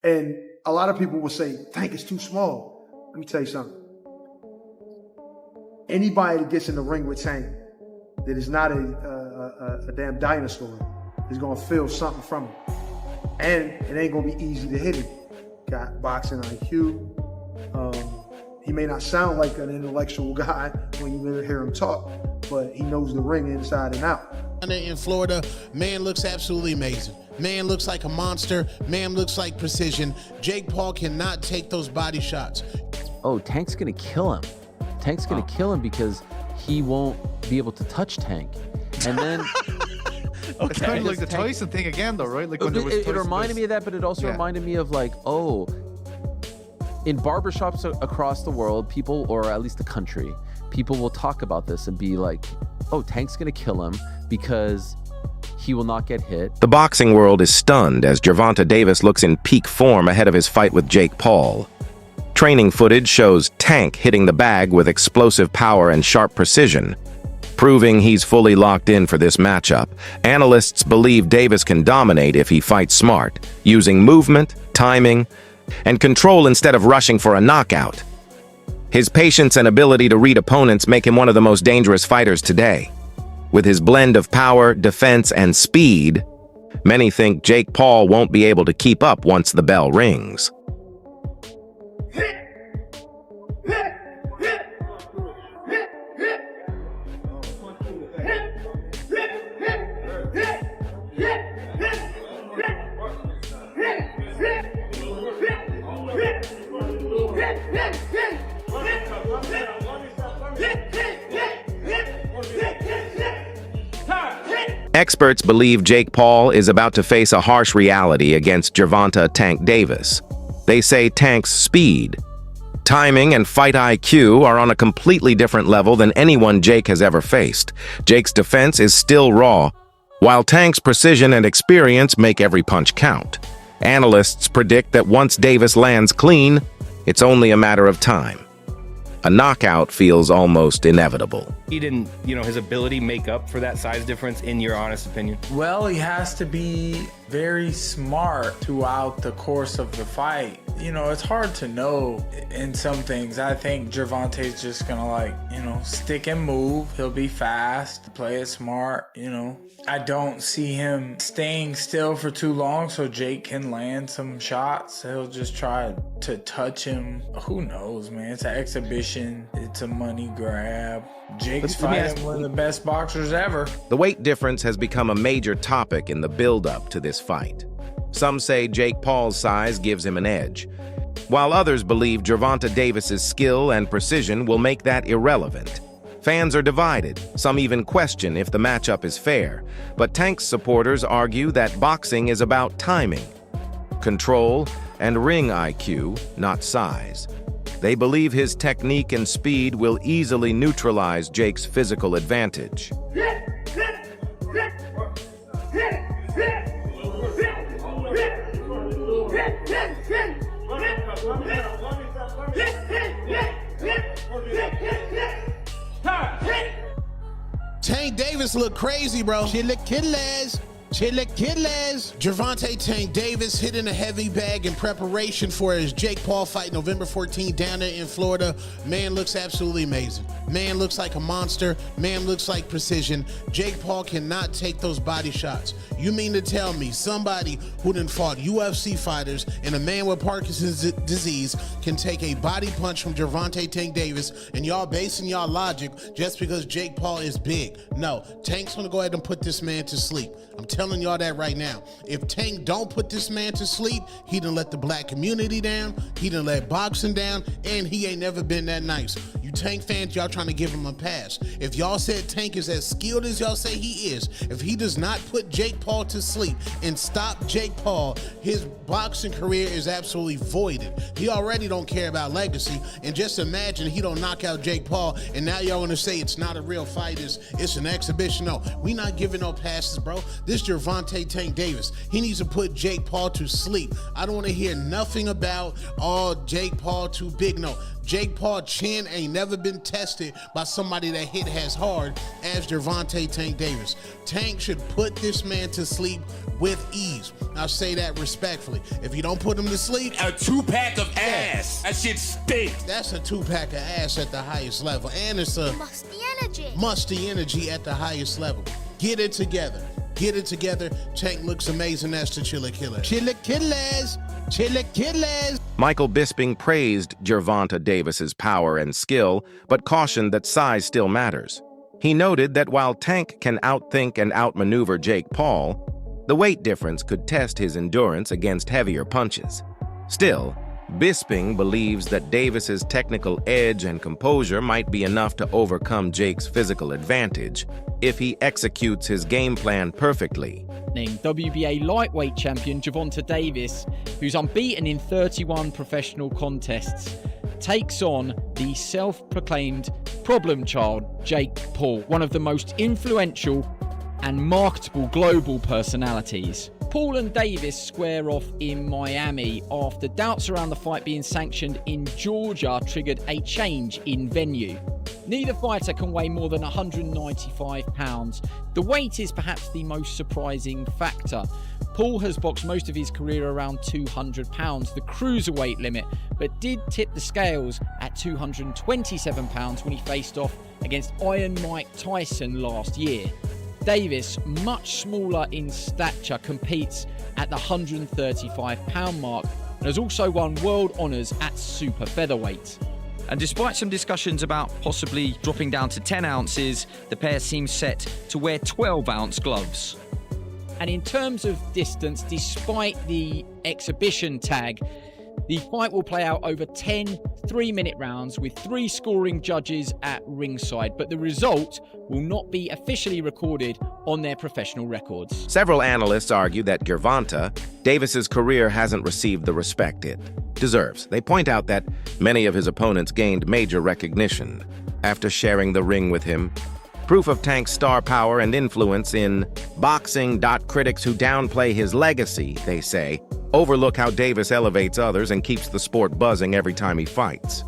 And a lot of people will say, Tank is too small. Let me tell you something. Anybody that gets in the ring with Tank that is not a damn dinosaur is gonna feel something from him. And it ain't gonna be easy to hit him. Got boxing IQ. He may not sound like an intellectual guy when you hear him talk, but he knows the ring inside and out. In Florida, man looks absolutely amazing. Man looks like a monster. Man looks like precision. Jake Paul cannot take those body shots. Oh, Tank's gonna kill him. Tank's gonna kill him because he won't be able to touch Tank. And then okay. It's kind of like the Tyson thing again, though, right? Like when it reminded me of that, but it also reminded me of like, oh, in barbershops across the world, people, or at least the country, people will talk about this and be like, oh, Tank's gonna kill him because he will not get hit. The boxing world is stunned as Gervonta Davis looks in peak form ahead of his fight with Jake Paul. Training footage shows Tank hitting the bag with explosive power and sharp precision, proving he's fully locked in for this matchup. Analysts believe Davis can dominate if he fights smart, using movement, timing, and control instead of rushing for a knockout. His patience and ability to read opponents make him one of the most dangerous fighters today. With his blend of power, defense, and speed, many think Jake Paul won't be able to keep up once the bell rings. Experts believe Jake Paul is about to face a harsh reality against Gervonta "Tank" Davis. They say Tank's speed, timing, and fight IQ are on a completely different level than anyone Jake has ever faced. Jake's defense is still raw, while Tank's precision and experience make every punch count. Analysts predict that once Davis lands clean, it's only a matter of time. A knockout feels almost inevitable. He didn't, his ability make up for that size difference, in your honest opinion? Well, he has to be very smart throughout the course of the fight. It's hard to know in some things. I think Gervonta's just gonna stick and move. He'll be fast, play it smart, I don't see him staying still for too long so Jake can land some shots. He'll just try to touch him. Who knows, man? It's an exhibition. It's a money grab. Jake's fighting one of the best boxers ever. The weight difference has become a major topic in the build-up to this fight. Some say Jake Paul's size gives him an edge, while others believe Gervonta Davis's skill and precision will make that irrelevant. Fans are divided. Some even question if the matchup is fair. But Tank's supporters argue that boxing is about timing, control, and ring IQ, not size. They believe his technique and speed will easily neutralize Jake's physical advantage. Tank Davis look crazy, bro. Chilaquiles. Gervonta Tank Davis hitting a heavy bag in preparation for his Jake Paul fight November 14th down there in Florida. Man looks absolutely amazing. Man looks like a monster. Man looks like precision. Jake Paul cannot take those body shots. You mean to tell me somebody who done fought UFC fighters and a man with Parkinson's disease can take a body punch from Gervonta Tank Davis, and y'all basing y'all logic just because Jake Paul is big? No, Tank's gonna go ahead and put this man to sleep. I'm telling y'all that right now. If Tank don't put this man to sleep, he done let the black community down, he done let boxing down, and he ain't never been that nice. You Tank fans, y'all trying to give him a pass. If y'all said Tank is as skilled as y'all say he is, if he does not put Jake Paul to sleep and stop Jake Paul, his boxing career is absolutely voided. He already don't care about legacy, and just imagine he don't knock out Jake Paul, and now y'all gonna say it's not a real fight, it's an exhibition. No, we not giving no passes, bro. This Gervonta Tank Davis, he needs to put Jake Paul to sleep. I don't want to hear nothing about, oh, Jake Paul too big. No, Jake Paul chin ain't never been tested by somebody that hit as hard as Gervonta Tank Davis. Tank should put this man to sleep with ease. I'll say that respectfully. If you don't put him to sleep, a 2-pack of ass. That shit stinks. that's a 2-pack of ass at the highest level. And it's a musty energy at the highest level. Get it together. Get it together. Tank looks amazing as the Chilla Killer. Chilla Killers. Chilla Killers. Michael Bisping praised Gervonta Davis's power and skill, but cautioned that size still matters. He noted that while Tank can outthink and outmaneuver Jake Paul, the weight difference could test his endurance against heavier punches. Still, Bisping believes that Davis's technical edge and composure might be enough to overcome Jake's physical advantage if he executes his game plan perfectly. WBA lightweight champion Gervonta Davis, who's unbeaten in 31 professional contests, takes on the self-proclaimed problem child Jake Paul, one of the most influential and marketable global personalities. Paul and Davis square off in Miami after doubts around the fight being sanctioned in Georgia triggered a change in venue. Neither fighter can weigh more than 195 pounds. The weight is perhaps the most surprising factor. Paul has boxed most of his career around 200 pounds, the cruiserweight limit, but did tip the scales at 227 pounds when he faced off against Iron Mike Tyson last year. Davis, much smaller in stature, competes at the 135 pound mark and has also won world honours at super featherweight. And despite some discussions about possibly dropping down to 10 ounces, the pair seem set to wear 12-ounce gloves. And in terms of distance, despite the exhibition tag, the fight will play out over 10 3-minute rounds with 3 scoring judges at ringside, but the result will not be officially recorded on their professional records. Several analysts argue that Gervonta Davis's career hasn't received the respect it deserves. They point out that many of his opponents gained major recognition after sharing the ring with him. Proof of Tank's star power and influence in boxing. Critics who downplay his legacy, they say, overlook how Davis elevates others and keeps the sport buzzing every time he fights.